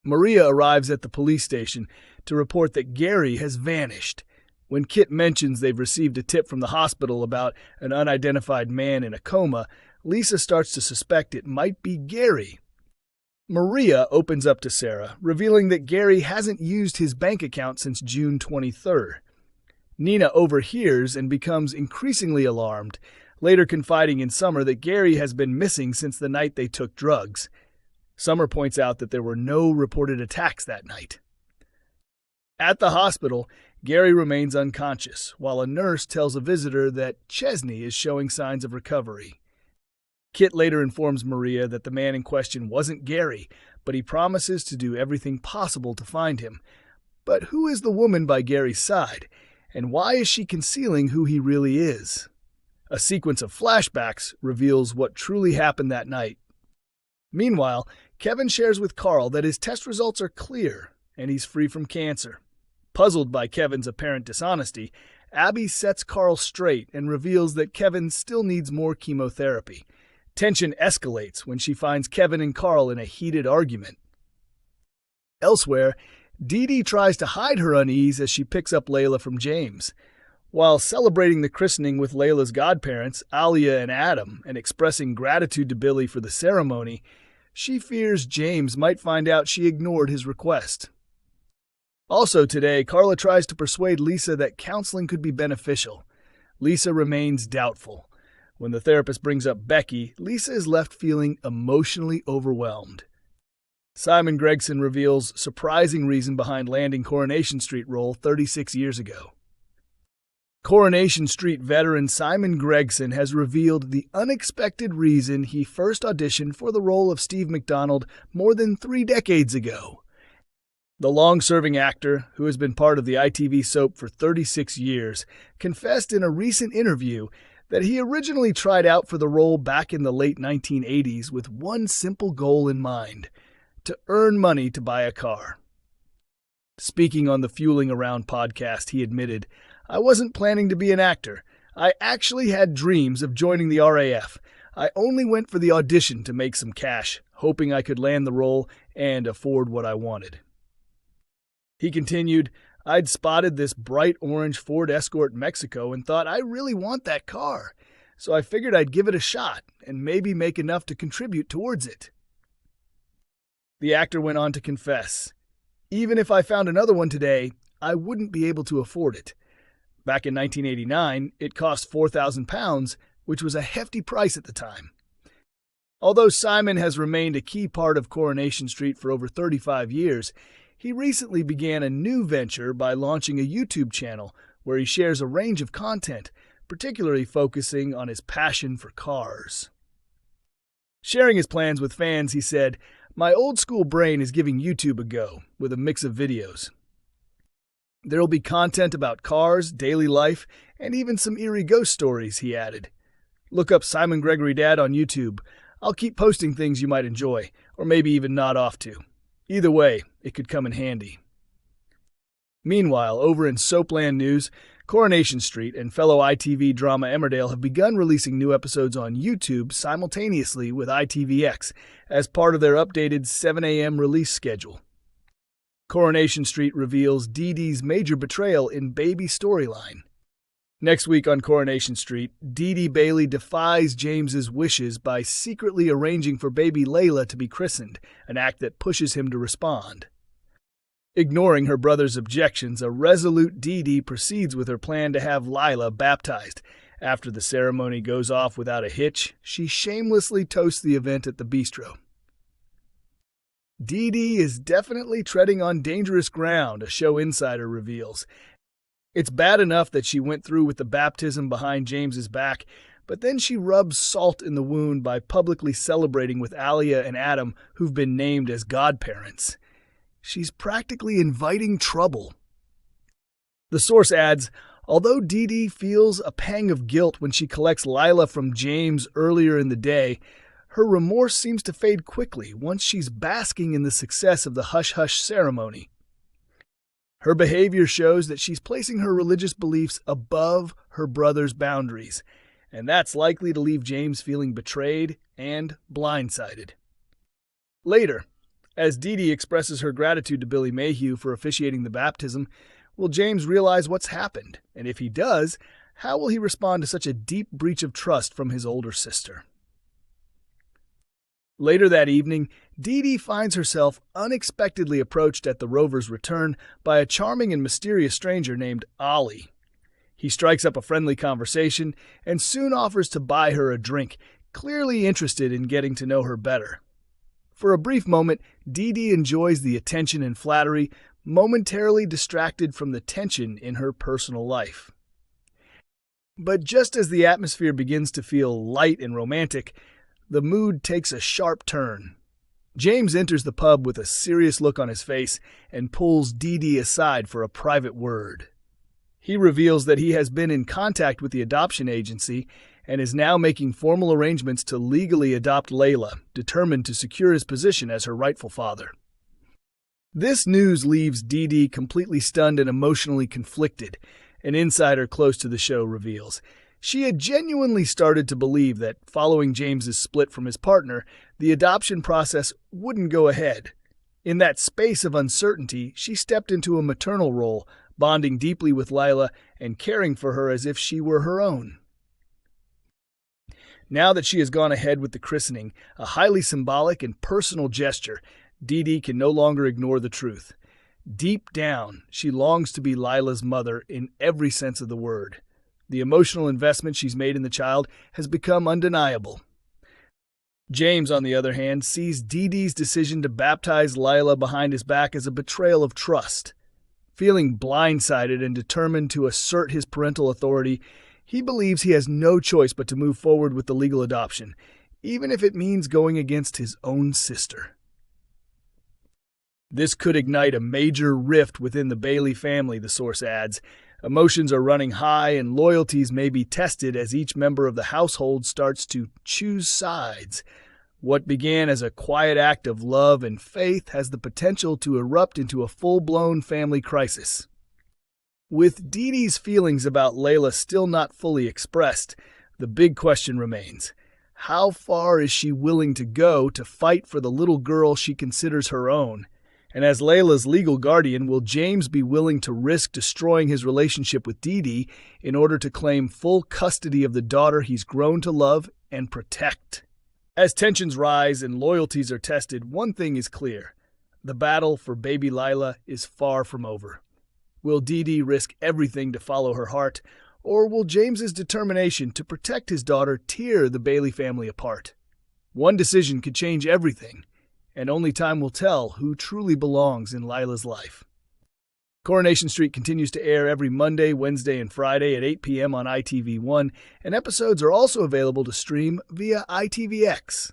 Maria arrives at the police station to report that Gary has vanished. When Kit mentions they've received a tip from the hospital about an unidentified man in a coma, Lisa starts to suspect it might be Gary. Maria opens up to Sarah, revealing that Gary hasn't used his bank account since June 23rd. Nina overhears and becomes increasingly alarmed, later confiding in Summer that Gary has been missing since the night they took drugs. Summer points out that there were no reported attacks that night. At the hospital, Gary remains unconscious, while a nurse tells a visitor that Chesney is showing signs of recovery. Kit later informs Maria that the man in question wasn't Gary, but he promises to do everything possible to find him. But who is the woman by Gary's side, and why is she concealing who he really is? A sequence of flashbacks reveals what truly happened that night. Meanwhile, Kevin shares with Carl that his test results are clear, and he's free from cancer. Puzzled by Kevin's apparent dishonesty, Abby sets Carl straight and reveals that Kevin still needs more chemotherapy. Tension escalates when she finds Kevin and Carl in a heated argument. Elsewhere, Dee-Dee tries to hide her unease as she picks up Laila from James. While celebrating the christening with Laila's godparents, Alia and Adam, and expressing gratitude to Billy for the ceremony, she fears James might find out she ignored his request. Also today, Carla tries to persuade Lisa that counseling could be beneficial. Lisa remains doubtful. When the therapist brings up Becky, Lisa is left feeling emotionally overwhelmed. Simon Gregson reveals surprising reason behind landing Coronation Street role 36 years ago. Coronation Street veteran Simon Gregson has revealed the unexpected reason he first auditioned for the role of Steve McDonald more than 3 decades ago. The long-serving actor, who has been part of the ITV soap for 36 years, confessed in a recent interview that he originally tried out for the role back in the late 1980s with one simple goal in mind: to earn money to buy a car. Speaking on the Fueling Around podcast, he admitted, "I wasn't planning to be an actor. I actually had dreams of joining the RAF. I only went for the audition to make some cash, hoping I could land the role and afford what I wanted." He continued, "I'd spotted this bright orange Ford Escort Mexico and thought I really want that car, so I figured I'd give it a shot and maybe make enough to contribute towards it." The actor went on to confess, "Even if I found another one today, I wouldn't be able to afford it. Back in 1989, it cost £4,000, which was a hefty price at the time." Although Simon has remained a key part of Coronation Street for over 35 years, he recently began a new venture by launching a YouTube channel where he shares a range of content, particularly focusing on his passion for cars. Sharing his plans with fans, he said, "My old-school brain is giving YouTube a go, with a mix of videos. There'll be content about cars, daily life, and even some eerie ghost stories," he added. "Look up Simon Gregory Dad on YouTube. I'll keep posting things you might enjoy, or maybe even nod off to. Either way, it could come in handy." Meanwhile, over in Soapland news, Coronation Street and fellow ITV drama Emmerdale have begun releasing new episodes on YouTube simultaneously with ITVX as part of their updated 7 a.m. release schedule. Coronation Street reveals Dee-Dee's major betrayal in Baby storyline. Next week on Coronation Street, Dee-Dee Bailey defies James's wishes by secretly arranging for baby Laila to be christened, an act that pushes him to respond. Ignoring her brother's objections, a resolute Dee-Dee proceeds with her plan to have Laila baptized. After the ceremony goes off without a hitch, she shamelessly toasts the event at the bistro. Dee-Dee is definitely treading on dangerous ground, a show insider reveals. It's bad enough that she went through with the baptism behind James's back, but then she rubs salt in the wound by publicly celebrating with Alia and Adam, who've been named as godparents. She's practically inviting trouble. The source adds, although Dee-Dee feels a pang of guilt when she collects Laila from James earlier in the day, her remorse seems to fade quickly once she's basking in the success of the hush-hush ceremony. Her behavior shows that she's placing her religious beliefs above her brother's boundaries, and that's likely to leave James feeling betrayed and blindsided. Later, As Dee-Dee expresses her gratitude to Billy Mayhew for officiating the baptism, will James realize what's happened? And if he does, how will he respond to such a deep breach of trust from his older sister? Later that evening, Dee-Dee finds herself unexpectedly approached at the Rover's return by a charming and mysterious stranger named Ollie. He strikes up a friendly conversation and soon offers to buy her a drink, clearly interested in getting to know her better. For a brief moment, Dee-Dee enjoys the attention and flattery, momentarily distracted from the tension in her personal life. But just as the atmosphere begins to feel light and romantic, the mood takes a sharp turn. James enters the pub with a serious look on his face and pulls Dee-Dee aside for a private word. He reveals that he has been in contact with the adoption agency and is now making formal arrangements to legally adopt Laila, determined to secure his position as her rightful father. This news leaves Dee-Dee completely stunned and emotionally conflicted, an insider close to the show reveals. She had genuinely started to believe that, following James's split from his partner, the adoption process wouldn't go ahead. In that space of uncertainty, she stepped into a maternal role, bonding deeply with Laila and caring for her as if she were her own. Now that she has gone ahead with the christening, a highly symbolic and personal gesture, Dee-Dee can no longer ignore the truth. Deep down, she longs to be Laila's mother in every sense of the word. The emotional investment she's made in the child has become undeniable. James, on the other hand, sees Dee-Dee's decision to baptize Laila behind his back as a betrayal of trust. Feeling blindsided and determined to assert his parental authority, he believes he has no choice but to move forward with the legal adoption, even if it means going against his own sister. This could ignite a major rift within the Bailey family, the source adds. Emotions are running high and loyalties may be tested as each member of the household starts to choose sides. What began as a quiet act of love and faith has the potential to erupt into a full-blown family crisis. With Dee-Dee's feelings about Laila still not fully expressed, the big question remains. How far is she willing to go to fight for the little girl she considers her own? And as Laila's legal guardian, will James be willing to risk destroying his relationship with Dee-Dee in order to claim full custody of the daughter he's grown to love and protect? As tensions rise and loyalties are tested, one thing is clear. The battle for baby Laila is far from over. Will Dee-Dee risk everything to follow her heart, or will James's determination to protect his daughter tear the Bailey family apart? One decision could change everything, and only time will tell who truly belongs in Laila's life. Coronation Street continues to air every Monday, Wednesday, and Friday at 8 p.m. on ITV1, and episodes are also available to stream via ITVX.